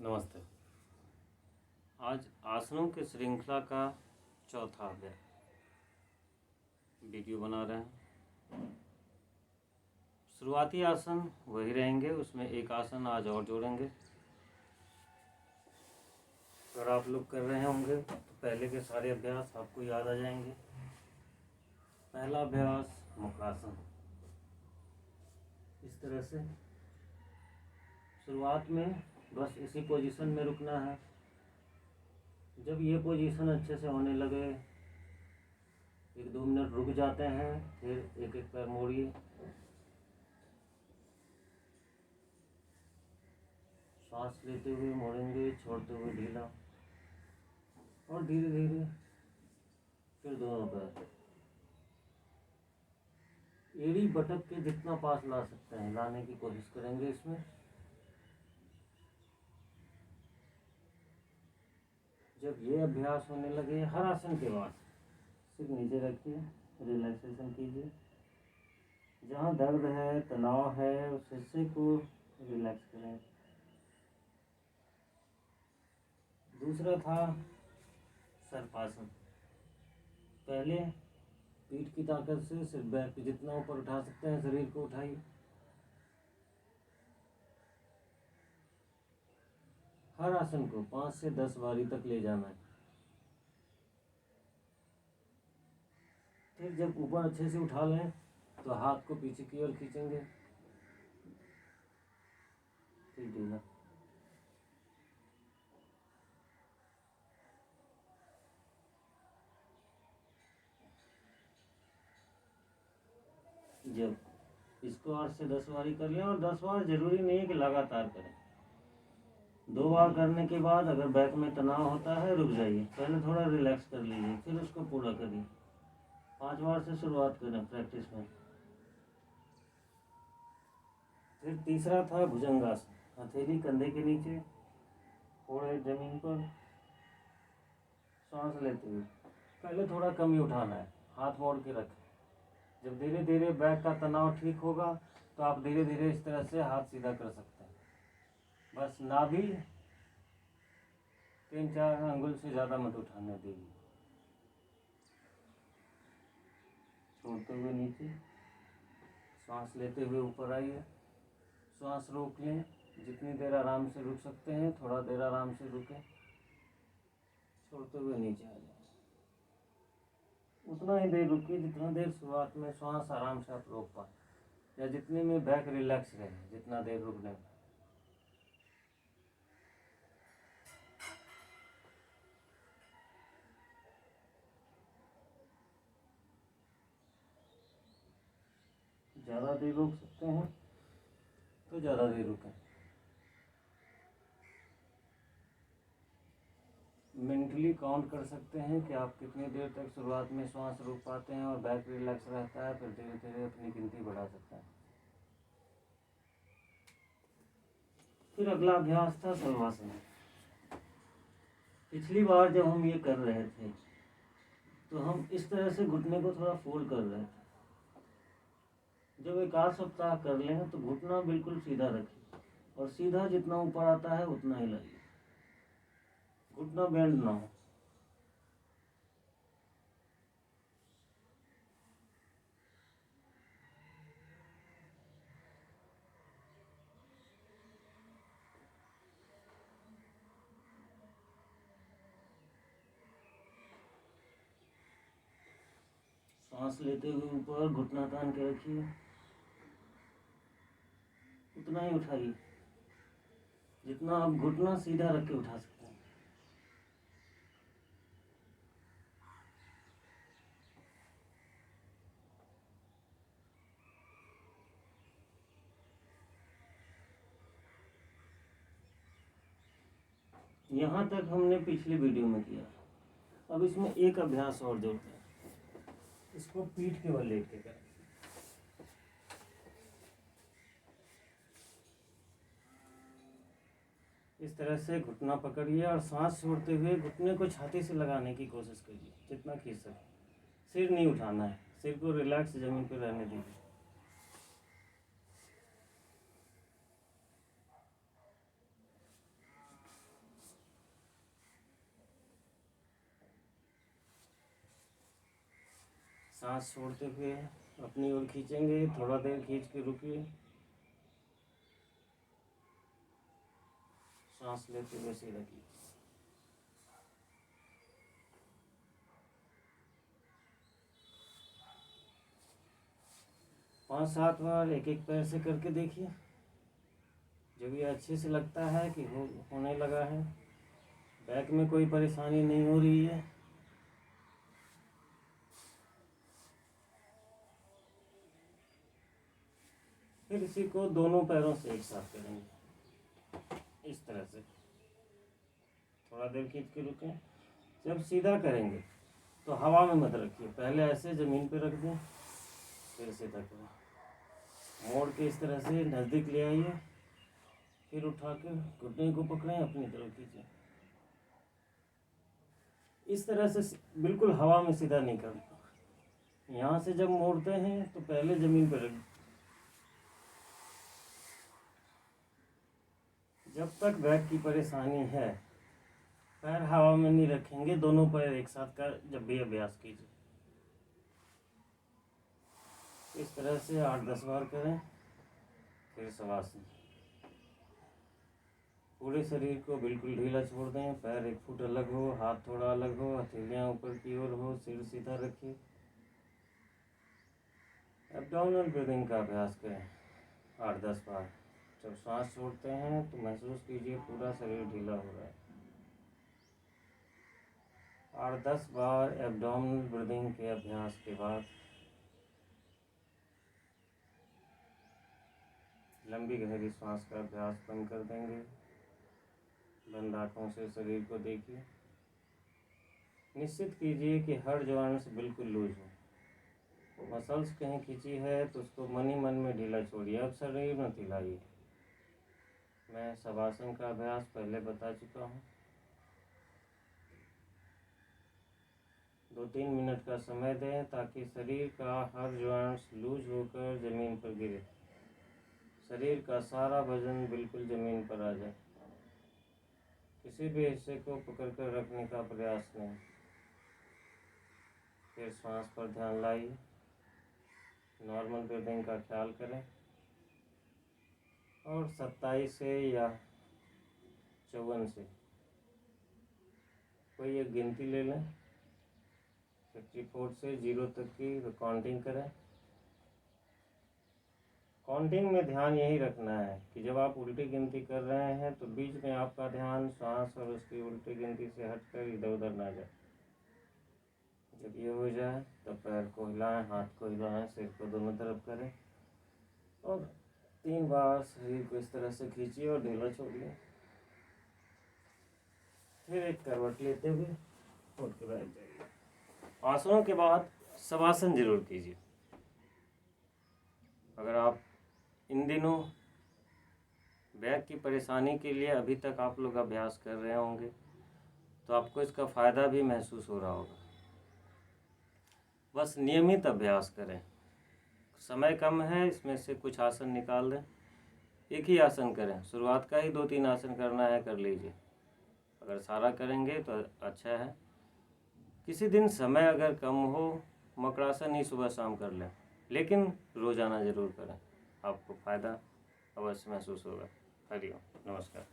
नमस्ते। आज आसनों की श्रृंखला का चौथा वीडियो बना रहे हैं। शुरुआती आसन वही रहेंगे, उसमें एक आसन आज और जोड़ेंगे। अगर आप लोग कर रहे होंगे तो पहले के सारे अभ्यास आपको याद आ जाएंगे। पहला अभ्यास मुक्रासन। इस तरह से शुरुआत में बस इसी पोजीशन में रुकना है। जब ये पोजीशन अच्छे से होने लगे 1-2 मिनट रुक जाते हैं, फिर एक एक पैर मोड़िए। सांस लेते हुए मोड़ेंगे, छोड़ते हुए ढीला, और धीरे धीरे फिर दोनों पैर एड़ी बटक के जितना पास ला सकते हैं लाने की कोशिश करेंगे। इसमें जब ये अभ्यास होने लगे, हर आसन के बाद सिर नीचे रखिए, रिलैक्सेशन कीजिए। जहाँ दर्द है, तनाव है, उस हिस्से को रिलैक्स करें। दूसरा था सर्पासन। पहले पीठ की ताकत से सिर बैक पे जितना ऊपर उठा सकते हैं शरीर को उठाइए। हर आसन को 5 से 10 बारी तक ले जाना है। फिर जब ऊपर अच्छे से उठा लें तो हाथ को पीछे की ओर खींचेंगे, फिर ढीला। जब इसको 8 से 10 बारी कर लें, और 10 बार जरूरी नहीं है कि लगातार करें। 2 बार करने के बाद अगर बैक में तनाव होता है रुक जाइए, पहले थोड़ा रिलैक्स कर लीजिए, फिर उसको पूरा करिए। 5 बार से शुरुआत करें प्रैक्टिस में। फिर तीसरा था भुजंगासन। हथेली कंधे के नीचे, फोड़े जमीन पर, सांस लेते हुए पहले थोड़ा कम ही उठाना है, हाथ मोड़ के रखें। जब धीरे धीरे बैक का तनाव ठीक होगा तो आप धीरे धीरे इस तरह से हाथ सीधा कर सकते हैं। बस नाभि 3-4 अंगुल से ज़्यादा मत उठाने दीजिए। छोड़ते हुए नीचे, सांस लेते हुए ऊपर आइए। सांस रोक लें, जितनी देर आराम से रुक सकते हैं थोड़ा देर आराम से रुकें। छोड़ते हुए नीचे आ जाए। उतना ही देर रुकिए जितना देर शुरुआत में सांस आराम से आप रोक पाए, या जितने में बैक रिलैक्स रहे, जितना देर रुकने में। ज़्यादा देर रुक सकते हैं तो ज़्यादा देर रुकें। मेंटली काउंट कर सकते हैं कि आप कितनी देर तक शुरुआत में सांस रोक पाते हैं और बैक रिलैक्स रहता है, फिर धीरे धीरे अपनी गिनती बढ़ा सकते हैं। फिर अगला अभ्यास था सर्वासन। पिछली बार जब हम ये कर रहे थे तो हम इस तरह से घुटने को थोड़ा फोल्ड कर रहे थे। जब एक आध सप्ताह कर लें तो घुटना बिल्कुल सीधा रखिए, और सीधा जितना ऊपर आता है उतना ही लाइए, घुटना बेंड ना हो। सांस लेते हुए ऊपर घुटना तान के रखिए, उतना ही उठाइए जितना आप घुटना सीधा रख के उठा सकते हैं। यहाँ तक हमने पिछली वीडियो में किया। अब इसमें एक अभ्यास और जोड़ते हैं। इसको पीठ के बल लेट के करें। इस तरह से घुटना पकड़िए और सांस छोड़ते हुए घुटने को छाती से लगाने की कोशिश करिए, जितना खींच सके। सिर नहीं उठाना है, सिर को रिलैक्स जमीन पर रहने दीजिए। सांस छोड़ते हुए अपनी ओर खींचेंगे, थोड़ा देर खींच के रुकिए, सांस लेते हुए सीधा कीजिए। 5-7 बार एक एक पैर से करके देखिए। जब ये अच्छे से लगता है कि होने लगा है, बैक में कोई परेशानी नहीं हो रही है, फिर इसी को दोनों पैरों से एक साथ करेंगे इस तरह से। थोड़ा देर खींच के रुकें। जब सीधा करेंगे तो हवा में मत रखिए, पहले ऐसे ज़मीन पे रख दें, फिर सीधा करें। मोड़ के इस तरह से नज़दीक ले आइए, फिर उठा के घुटने को पकड़ें, अपनी तरफ खींचें। इस तरह से बिल्कुल हवा में सीधा नहीं करना। यहाँ से जब मोड़ते हैं तो पहले ज़मीन पर रख, जब तक बैक की परेशानी है पैर हवा में नहीं रखेंगे, दोनों पैर एक साथ का जब भी अभ्यास कीजिए। इस तरह से 8-10 बार करें। फिर शवासन। पूरे शरीर को बिल्कुल ढीला छोड़ दें, पैर 1 फुट अलग हो, हाथ थोड़ा अलग हो, हथेलियाँ ऊपर की ओर हो, सिर सीधा रखिए। एब्डोमिनल ब्रीदिंग का अभ्यास करें 8-10 बार। जब सांस छोड़ते हैं तो महसूस कीजिए पूरा शरीर ढीला हो रहा है। 8-10 बार एब्डोमिनल ब्रीदिंग के अभ्यास के बाद लंबी गहरी सांस का अभ्यास बंद कर देंगे। बंद आँखों से शरीर को देखिए। निश्चित कीजिए कि हर जॉइंट्स बिल्कुल लूज हो। मसल्स कहीं खींची है तो उसको मन ही मन में ढीला छोड़िए, अब शरीर मत हिलाइए। मैं शवासन का अभ्यास पहले बता चुका हूँ। 2-3 मिनट का समय दें ताकि शरीर का हर जॉइंट्स लूज होकर ज़मीन पर गिरे, शरीर का सारा वजन बिल्कुल ज़मीन पर आ जाए। किसी भी हिस्से को पकड़कर रखने का प्रयास नहीं। फिर सांस पर ध्यान लाइए, नॉर्मल ब्रीदिंग का ख्याल करें और 27 से या 54 से कोई एक गिनती ले लें। 54 से 0 तक की काउंटिंग करें। काउंटिंग में ध्यान यही रखना है कि जब आप उल्टी गिनती कर रहे हैं तो बीच में आपका ध्यान सांस और उसकी उल्टी गिनती से हटकर इधर उधर ना जाए। जब ये हो जाए तब पैर को हिलाएं, हाथ को हिलाएं, सिर को दोनों तरफ करें और 3 बार शरीर को इस तरह से खींचिए और ढीला छोड़िए। फिर एक करवट लेते हुए उठ के बैठ जाइए। आसनों के बाद शवासन जरूर कीजिए। अगर आप इन दिनों बैक की परेशानी के लिए अभी तक आप लोग अभ्यास कर रहे होंगे तो आपको इसका फ़ायदा भी महसूस हो रहा होगा। बस नियमित अभ्यास करें। समय कम है, इसमें से कुछ आसन निकाल दें। एक ही आसन करें, शुरुआत का ही 2-3 आसन करना है, कर लीजिए। अगर सारा करेंगे तो अच्छा है। किसी दिन समय अगर कम हो, मकरासन ही सुबह शाम कर लें, लेकिन रोज़ाना ज़रूर करें, आपको फ़ायदा अवश्य महसूस होगा। हरिओम, नमस्कार।